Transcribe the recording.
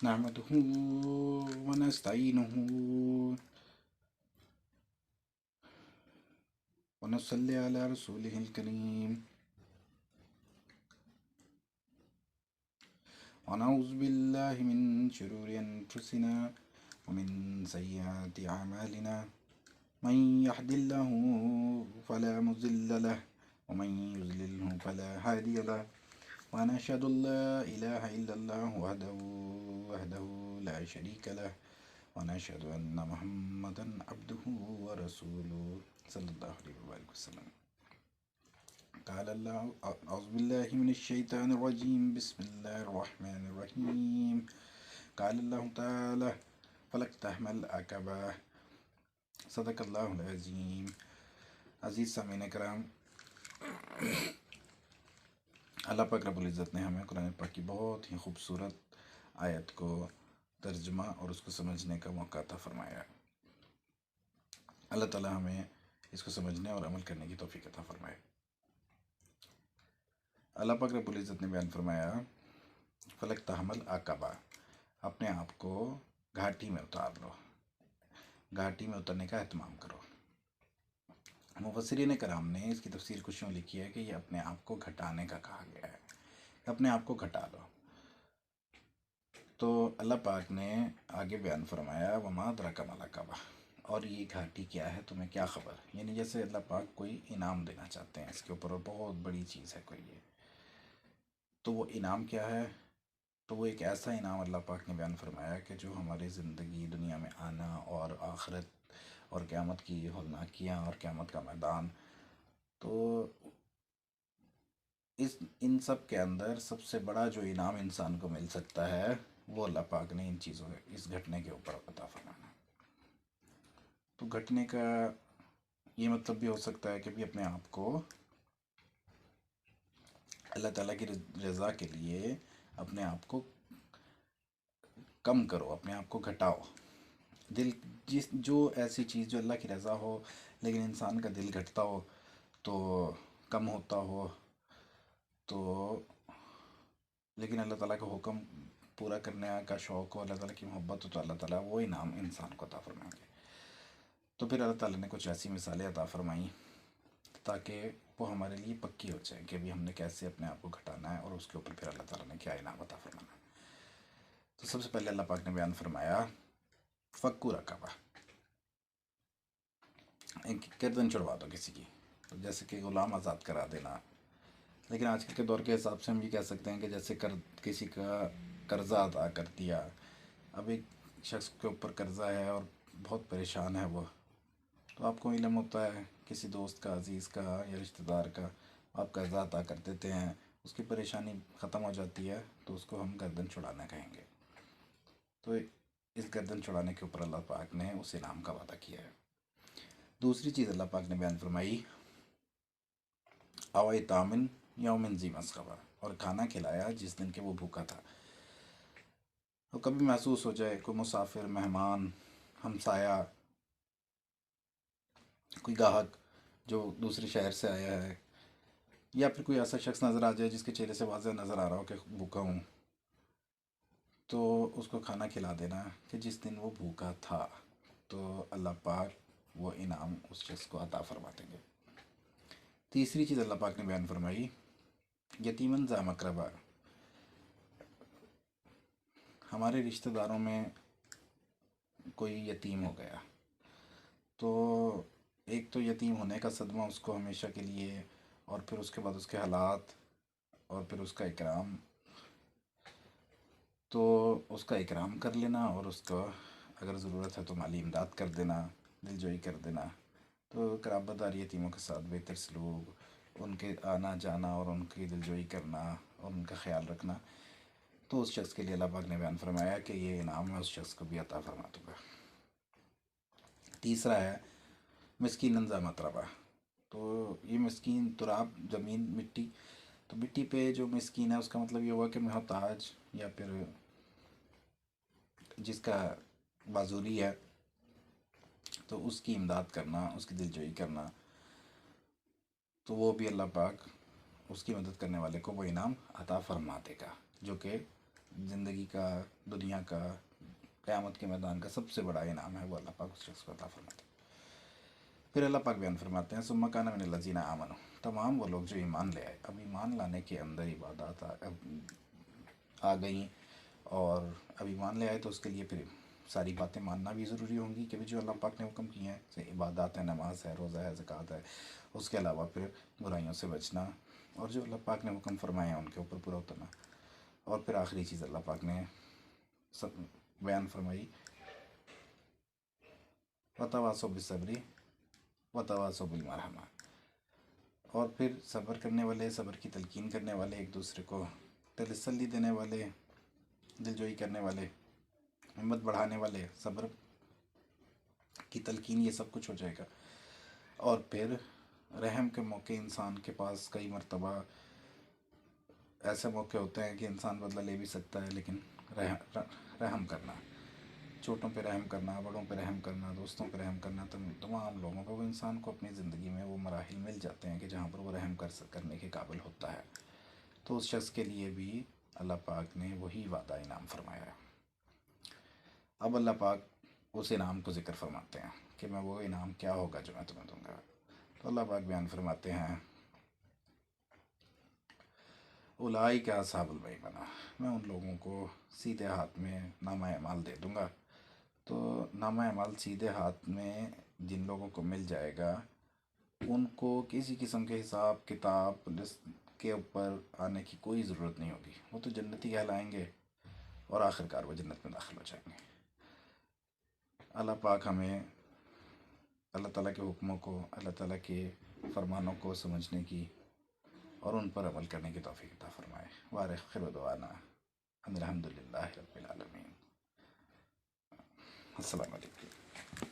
نحمده ونستعينه ونصلي على رسوله الكريم ونعوذ بالله من شرور أنفسنا ومن سيئات أعمالنا من يهد الله فلا مضل له ومن يضلله فلا هادي له وأنا أشهد أن لا إله إلا الله وحده لا شريك له وأنا أشهد أن محمدا عبده ورسوله صلى الله عليه وآله وسلم. قال الله أعوذ بالله من الشيطان الرجيم بسم الله الرحمن الرحيم. قال الله تعالى فلاقتحم العقبة صدق اللہ العظیم. عزیز سامعین کرام، اللہ پاک رب العزت نے ہمیں قرآن پاک کی بہت ہی خوبصورت آیت کو ترجمہ اور اس کو سمجھنے کا موقع عطا فرمایا. اللہ تعالی ہمیں اس کو سمجھنے اور عمل کرنے کی توفیق عطا فرمائے. اللہ پاک رب العزت نے بیان فرمایا فلاقتحم العقبہ، اپنے آپ کو گھاٹی میں اتار لو، گھاٹی میں اترنے کا اہتمام کرو. مفسرین کرام نے اس کی تفسیر کچھ یوں لکھی ہے کہ یہ اپنے آپ کو گھٹانے کا کہا گیا ہے، اپنے آپ کو گھٹا لو. تو اللہ پاک نے آگے بیان فرمایا وما ادراک ما العقبہ، اور یہ گھاٹی کیا ہے، تمہیں کیا خبر. یعنی جیسے اللہ پاک کوئی انعام دینا چاہتے ہیں اس کے اوپر، اور بہت بڑی چیز ہے کوئی یہ. تو وہ انعام کیا ہے؟ تو وہ ایک ایسا انعام اللہ پاک نے بیان فرمایا کہ جو ہماری زندگی، دنیا میں آنا اور آخرت اور قیامت کی ہولناکیاں اور قیامت کا میدان، تو ان سب کے اندر سب سے بڑا جو انعام انسان کو مل سکتا ہے وہ اللہ پاک نے ان چیزوں اس گھٹنے کے اوپر عطا فرمانا. تو گھٹنے کا یہ مطلب بھی ہو سکتا ہے کہ بھی اپنے آپ کو اللہ تعالیٰ کی رضا کے لیے اپنے آپ کو کم کرو، اپنے آپ کو گھٹاؤ. دل جو ایسی چیز جو اللہ کی رضا ہو لیکن انسان کا دل گھٹتا ہو، تو کم ہوتا ہو، تو لیکن اللہ تعالیٰ کا حکم پورا کرنے کا شوق ہو، اللہ تعالیٰ کی محبت ہو، تو اللہ تعالیٰ وہ انعام انسان کو عطا فرمائیں گے. تو پھر اللہ تعالیٰ نے کچھ ایسی مثالیں عطا فرمائیں تاکہ وہ ہمارے لیے پکی ہو جائے کہ بھی ہم نے کیسے اپنے آپ کو گھٹانا ہے اور اس کے اوپر پھر اللہ تعالیٰ نے کیا انعام عطا فرمانا ہے. تو سب سے پہلے اللہ پاک نے بیان فرمایا فکو رقبہ، ایک گردن چھڑوا دو کسی کی، جیسے کہ غلام آزاد کرا دینا. لیکن آج کل کے دور کے حساب سے ہم یہ کہہ سکتے ہیں کہ جیسے کسی کا قرضہ ادا کر دیا. اب ایک شخص کے اوپر قرضہ ہے اور بہت پریشان ہے وہ، تو آپ کو علم ہوتا ہے کسی دوست کا، عزیز کا یا رشتہ دار کا، آپ قرضہ ادا کر دیتے ہیں، اس کی پریشانی ختم ہو جاتی ہے، تو اس کو ہم گردن چھڑانا کہیں گے. تو اس گردن چھڑانے کے اوپر اللہ پاک نے اس انعام کا وعدہ کیا ہے. دوسری چیز اللہ پاک نے بیان فرمائی او طامن یومن ذی مسغبہ، اور کھانا کھلایا جس دن کہ وہ بھوکا تھا. تو کبھی محسوس ہو جائے کوئی مسافر، مہمان، ہمسایہ، کوئی گاہک جو دوسرے شہر سے آیا ہے، یا پھر کوئی ایسا شخص نظر آ جائے جس کے چہرے سے واضح نظر آ رہا ہو کہ بھوکا ہوں، تو اس کو کھانا کھلا دینا کہ جس دن وہ بھوکا تھا، تو اللہ پاک وہ انعام اس شخص کو عطا فرما دیں گے. تیسری چیز اللہ پاک نے بیان فرمائی یتیمن ذا مقربہ، ہمارے رشتہ داروں میں کوئی یتیم ہو گیا، تو ایک تو یتیم ہونے کا صدمہ اس کو ہمیشہ کے لیے، اور پھر اس کے بعد اس کے حالات، اور پھر اس کا اکرام. تو اس کا اکرام کر لینا، اور اس کو اگر ضرورت ہے تو مالی امداد کر دینا، دل جوئی کر دینا. تو قرابت دار یتیموں کے ساتھ بہتر سلوک، ان کے آنا جانا اور ان کی دل جوئی کرنا اور ان کا خیال رکھنا، تو اس شخص کے لیے اللہ پاک نے بیان فرمایا کہ یہ انعام میں اس شخص کو بھی عطا فرما دوں گا. تیسرا ہے مسکین ذا متربہ، تو یہ مسکین تراب، زمین، مٹی. تو مٹی پہ جو مسکین ہے اس کا مطلب یہ ہوا کہ محتاج، یا پھر جس کا معذوری ہے، تو اس کی امداد کرنا، اس کی دلجوئی کرنا. تو وہ بھی اللہ پاک اس کی مدد کرنے والے کو وہ انعام عطا فرما دے گا جو کہ زندگی کا، دنیا کا، قیامت کے میدان کا سب سے بڑا انعام ہے، وہ اللہ پاک اس شخص کو عطا فرماتے ہیں۔ پھر اللہ پاک بیان فرماتے ہیں ثم کان من الذین آمنوا، تمام وہ لوگ جو ایمان لے آئے، اب ایمان لانے کے اندر عبادات آ گئیں، اور اب ایمان لے آئے تو اس کے لیے پھر ساری باتیں ماننا بھی ضروری ہوں گی کہ بھی جو اللہ پاک نے حکم کیے ہیں، جیسے عبادات ہے، نماز ہے، روزہ ہے، زکوٰۃ ہے، اس کے علاوہ پھر برائیوں سے بچنا، اور جو اللہ پاک نے حکم فرمائے ہیں ان کے اوپر پورا اترنا، اور پھر آخری چیز اللہ پاک نے سب بیان فرمائی وتواصوا بالصبر وتواصوا بالمرحمہ، اور پھر صبر کرنے والے، صبر کی تلقین کرنے والے، ایک دوسرے کو تسلی دینے والے، دلجوئی کرنے والے، ہمت بڑھانے والے، صبر کی تلقین، یہ سب کچھ ہو جائے گا۔ اور پھر رحم کے موقع، انسان کے پاس کئی مرتبہ ایسے موقع ہوتے ہیں کہ انسان بدلہ لے بھی سکتا ہے، لیکن رحم کرنا، چھوٹوں پہ رحم کرنا، بڑوں پہ رحم کرنا، دوستوں پہ رحم کرنا، تمام لوگوں کو، وہ انسان کو اپنی زندگی میں وہ مراحل مل جاتے ہیں کہ جہاں پر وہ رحم کرنے کے قابل ہوتا ہے، تو اس شخص کے لیے بھی اللہ پاک نے وہی وعدہ انعام فرمایا ہے۔ اب اللہ پاک اس انعام کو ذکر فرماتے ہیں کہ میں وہ انعام کیا ہوگا جو میں تمہیں دوں گا۔ تو اللہ پاک بیان فرماتے ہیں اولئک اصحاب المیمنہ، میں ان لوگوں کو سیدھے ہاتھ میں نامہ اعمال دے دوں گا۔ تو نامہ اعمال سیدھے ہاتھ میں جن لوگوں کو مل جائے گا، ان کو کسی قسم کے حساب کتاب پولیس کے اوپر آنے کی کوئی ضرورت نہیں ہوگی، وہ تو جنتی کہلائیں گے، اور آخر کار وہ جنت میں داخل ہو جائیں گے۔ اللہ پاک ہمیں اللہ تعالیٰ کے حکموں کو، اللہ تعالیٰ کے فرمانوں کو سمجھنے کی اور ان پر عمل کرنے کی توفیق عطا فرمائے۔ وآخر دعوانا ان الحمد للہ رب العالمین۔ السلام علیکم۔